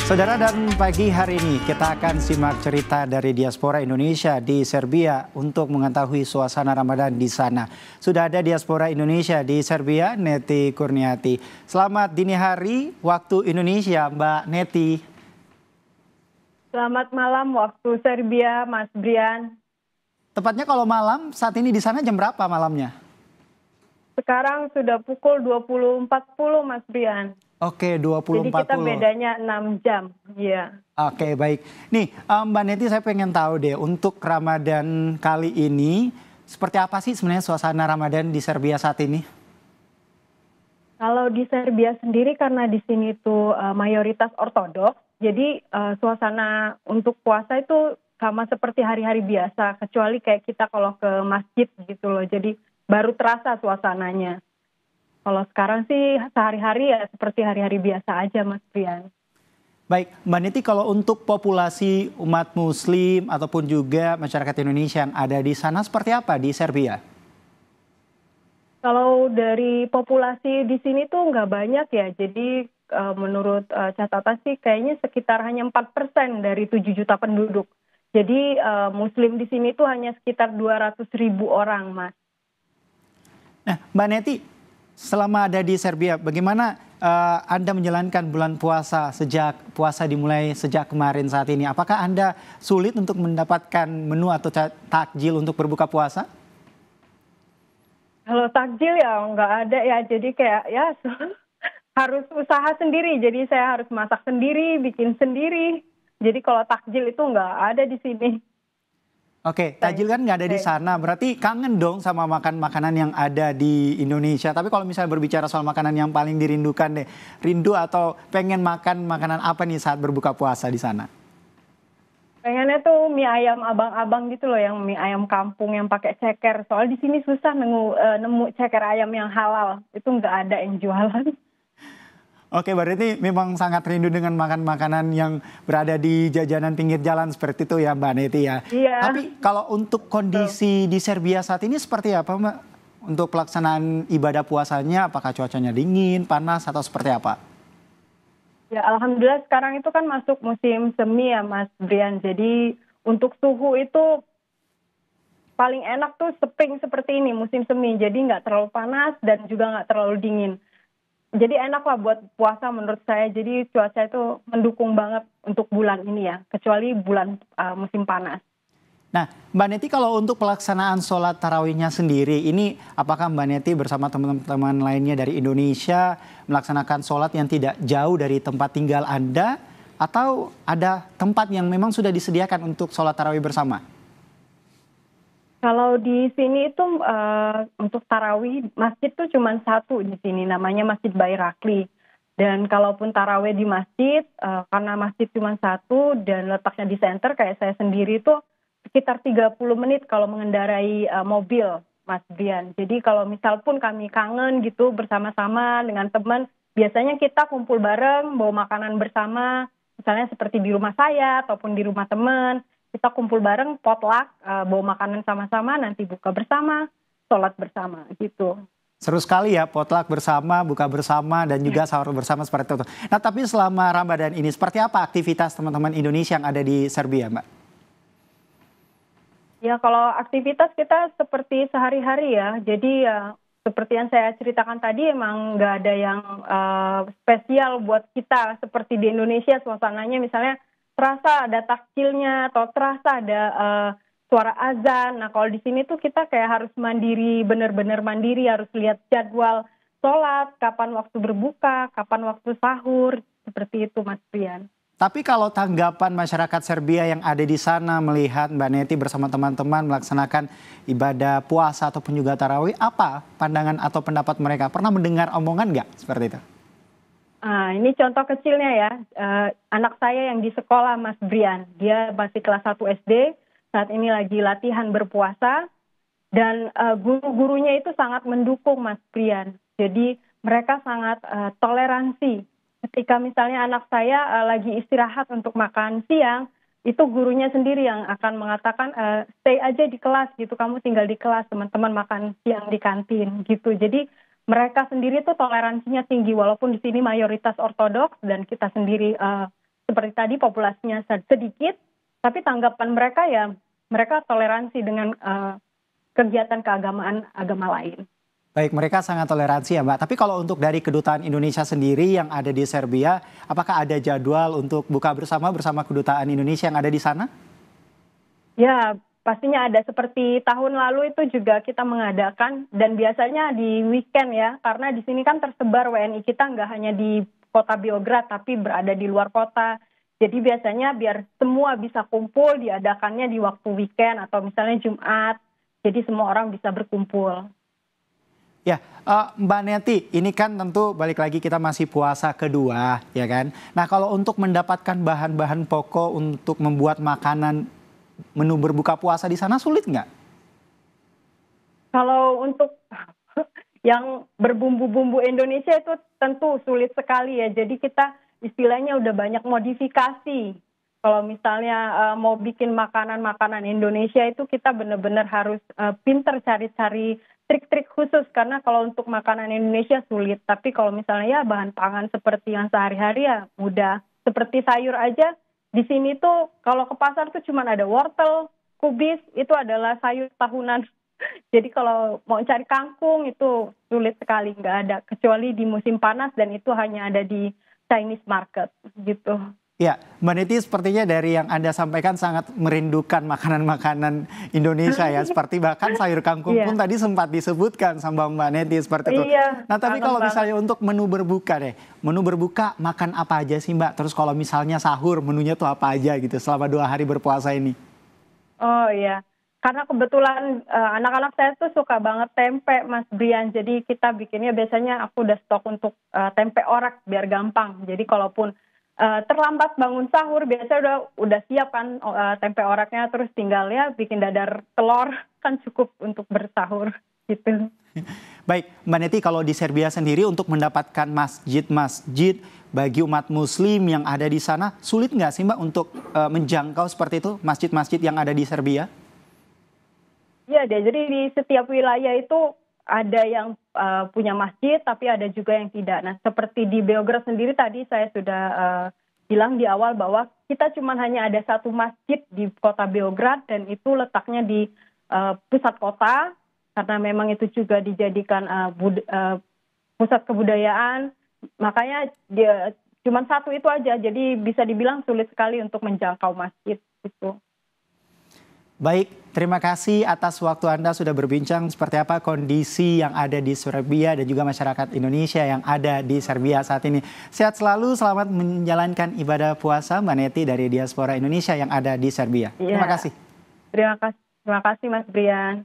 Saudara, dan pagi hari ini kita akan simak cerita dari diaspora Indonesia di Serbia untuk mengetahui suasana Ramadan di sana. Sudah ada diaspora Indonesia di Serbia, Neti Kurniati. Selamat dini hari waktu Indonesia, Mbak Neti. Selamat malam waktu Serbia, Mas Brian. Tepatnya kalau malam, saat ini di sana jam berapa malamnya? Sekarang sudah pukul 20.40, Mas Brian. Oke, 20.40. Jadi kita bedanya 6 jam. Iya. Oke, baik. Nih, Mbak Neti, saya pengen tahu deh, untuk Ramadan kali ini, seperti apa sih sebenarnya suasana Ramadan di Serbia saat ini? Kalau di Serbia sendiri, karena di sini tuh mayoritas ortodoks, jadi suasana untuk puasa itu sama seperti hari-hari biasa, kecuali kayak kita kalau ke masjid gitu loh. Jadi baru terasa suasananya. Kalau sekarang sih sehari-hari ya seperti hari-hari biasa aja, Mas Brian. Baik, Mbak Neti, kalau untuk populasi umat Muslim ataupun juga masyarakat Indonesia yang ada di sana seperti apa di Serbia? Kalau dari populasi di sini tuh nggak banyak ya. Jadi menurut catatan sih kayaknya sekitar hanya 4% dari 7 juta penduduk. Jadi Muslim di sini tuh hanya sekitar 200.000 orang, Mas. Nah, Mbak Neti, selama ada di Serbia, bagaimana Anda menjalankan bulan puasa sejak puasa dimulai sejak kemarin saat ini? Apakah Anda sulit untuk mendapatkan menu atau takjil untuk berbuka puasa? Kalau takjil ya nggak ada ya. Jadi kayak ya harus usaha sendiri. Jadi saya harus masak sendiri, bikin sendiri. Jadi kalau takjil itu nggak ada di sini. Oke, takjil kan nggak ada di sana, berarti kangen dong sama makanan yang ada di Indonesia. Tapi kalau misalnya berbicara soal makanan yang paling dirindukan deh, rindu atau pengen makan makanan apa nih saat berbuka puasa di sana? Pengennya tuh mie ayam abang-abang gitu loh, yang mie ayam kampung yang pakai ceker. Soal di sini susah nemu ceker ayam yang halal, itu nggak ada yang jualan. Oke, berarti memang sangat rindu dengan makan makanan yang berada di jajanan pinggir jalan seperti itu ya, Mbak Neti ya. Iya. Tapi kalau untuk kondisi di Serbia saat ini seperti apa, Mbak? Untuk pelaksanaan ibadah puasanya, apakah cuacanya dingin, panas, atau seperti apa? Ya, alhamdulillah sekarang itu kan masuk musim semi ya, Mas Brian. Jadi untuk suhu itu paling enak tuh seping seperti ini, musim semi. Jadi nggak terlalu panas dan juga nggak terlalu dingin. Jadi enak lah buat puasa menurut saya. Jadi cuaca itu mendukung banget untuk bulan ini ya, kecuali bulan musim panas. Nah, Mbak Neti, kalau untuk pelaksanaan sholat tarawihnya sendiri, ini apakah Mbak Neti bersama teman-teman lainnya dari Indonesia melaksanakan sholat yang tidak jauh dari tempat tinggal Anda, atau ada tempat yang memang sudah disediakan untuk sholat tarawih bersama? Kalau di sini itu untuk tarawih masjid tuh cuma satu di sini, namanya Masjid Bayrakli. Dan kalaupun tarawih di masjid, karena masjid cuma satu dan letaknya di center, kayak saya sendiri tuh sekitar 30 menit kalau mengendarai mobil, Mas Brian. Jadi kalau misal pun kami kangen gitu bersama-sama dengan teman, biasanya kita kumpul bareng, bawa makanan bersama, misalnya seperti di rumah saya ataupun di rumah teman. Kita kumpul bareng, potluck, bawa makanan sama-sama, nanti buka bersama, sholat bersama gitu. Seru sekali ya, potluck bersama, buka bersama, dan juga sahur bersama seperti itu. Nah, tapi selama Ramadan ini, seperti apa aktivitas teman-teman Indonesia yang ada di Serbia, Mbak? Ya, kalau aktivitas kita seperti sehari-hari ya. Jadi ya seperti yang saya ceritakan tadi, emang nggak ada yang spesial buat kita. Seperti di Indonesia, suasananya misalnya terasa ada takjilnya atau terasa ada suara azan. Nah, kalau di sini tuh kita kayak harus mandiri, benar-benar mandiri, harus lihat jadwal sholat, kapan waktu berbuka, kapan waktu sahur, seperti itu, Mas Brian. Tapi kalau tanggapan masyarakat Serbia yang ada di sana melihat Mbak Neti bersama teman-teman melaksanakan ibadah puasa ataupun juga tarawih, apa pandangan atau pendapat mereka? Pernah mendengar omongan nggak seperti itu? Ini contoh kecilnya ya, anak saya yang di sekolah, Mas Brian. Dia masih kelas 1 SD, saat ini lagi latihan berpuasa, dan guru-gurunya itu sangat mendukung, Mas Brian. Jadi mereka sangat toleransi. Ketika misalnya anak saya lagi istirahat untuk makan siang, itu gurunya sendiri yang akan mengatakan stay aja di kelas gitu, kamu tinggal di kelas, teman-teman makan siang di kantin gitu. Jadi mereka sendiri tuh toleransinya tinggi, walaupun di sini mayoritas ortodoks dan kita sendiri seperti tadi populasinya sedikit, tapi tanggapan mereka ya mereka toleransi dengan kegiatan keagamaan agama lain. Baik, mereka sangat toleransi ya Mbak. Tapi kalau untuk dari Kedutaan Indonesia sendiri yang ada di Serbia, apakah ada jadwal untuk buka bersama Kedutaan Indonesia yang ada di sana? Ya, pastinya ada. Seperti tahun lalu itu juga kita mengadakan, dan biasanya di weekend ya, karena di sini kan tersebar WNI kita nggak hanya di kota Beograd, tapi berada di luar kota. Jadi biasanya biar semua bisa kumpul, diadakannya di waktu weekend atau misalnya Jumat. Jadi semua orang bisa berkumpul. Ya, Mbak Neti, ini kan tentu balik lagi kita masih puasa kedua, ya kan? Nah, kalau untuk mendapatkan bahan-bahan pokok untuk membuat makanan menu berbuka puasa di sana sulit nggak? Kalau untuk yang berbumbu-bumbu Indonesia itu tentu sulit sekali ya. Jadi kita istilahnya udah banyak modifikasi. Kalau misalnya mau bikin makanan-makanan Indonesia itu kita benar-benar harus pinter cari-cari trik-trik khusus. Karena kalau untuk makanan Indonesia sulit. Tapi kalau misalnya ya bahan pangan seperti yang sehari-hari ya mudah. Seperti sayur aja di sini tuh kalau ke pasar tuh cuma ada wortel, kubis, itu adalah sayur tahunan. Jadi kalau mau cari kangkung itu sulit sekali, nggak ada. Kecuali di musim panas dan itu hanya ada di Chinese market gitu. Ya, Mbak Neti sepertinya dari yang Anda sampaikan sangat merindukan makanan-makanan Indonesia ya. Seperti bahkan sayur kangkung pun tadi sempat disebutkan sama Mbak Neti seperti itu. Nah tapi kalau misalnya untuk menu berbuka deh. Menu berbuka makan apa aja sih Mbak? Terus kalau misalnya sahur menunya tuh apa aja gitu selama 2 hari berpuasa ini? Oh iya, karena kebetulan anak-anak saya tuh suka banget tempe Mas Brian. Jadi kita bikinnya biasanya aku udah stok untuk tempe orak biar gampang. Jadi kalaupun terlambat bangun sahur biasanya udah siap kan tempe oraknya, terus tinggal ya bikin dadar telur kan cukup untuk bersahur gitu. Baik, Mbak Neti, kalau di Serbia sendiri untuk mendapatkan masjid-masjid bagi umat muslim yang ada di sana sulit nggak sih Mbak untuk menjangkau seperti itu masjid-masjid yang ada di Serbia? Iya deh, jadi di setiap wilayah itu ada yang punya masjid, tapi ada juga yang tidak. Nah, seperti di Beograd sendiri tadi saya sudah bilang di awal bahwa kita cuma hanya ada satu masjid di kota Beograd dan itu letaknya di pusat kota karena memang itu juga dijadikan pusat kebudayaan. Makanya dia cuma satu itu aja, jadi bisa dibilang sulit sekali untuk menjangkau masjid itu. Baik, terima kasih atas waktu Anda sudah berbincang seperti apa kondisi yang ada di Serbia dan juga masyarakat Indonesia yang ada di Serbia saat ini. Sehat selalu, selamat menjalankan ibadah puasa Mbak Neti dari Diaspora Indonesia yang ada di Serbia. Terima kasih. Terima kasih Mas Brian.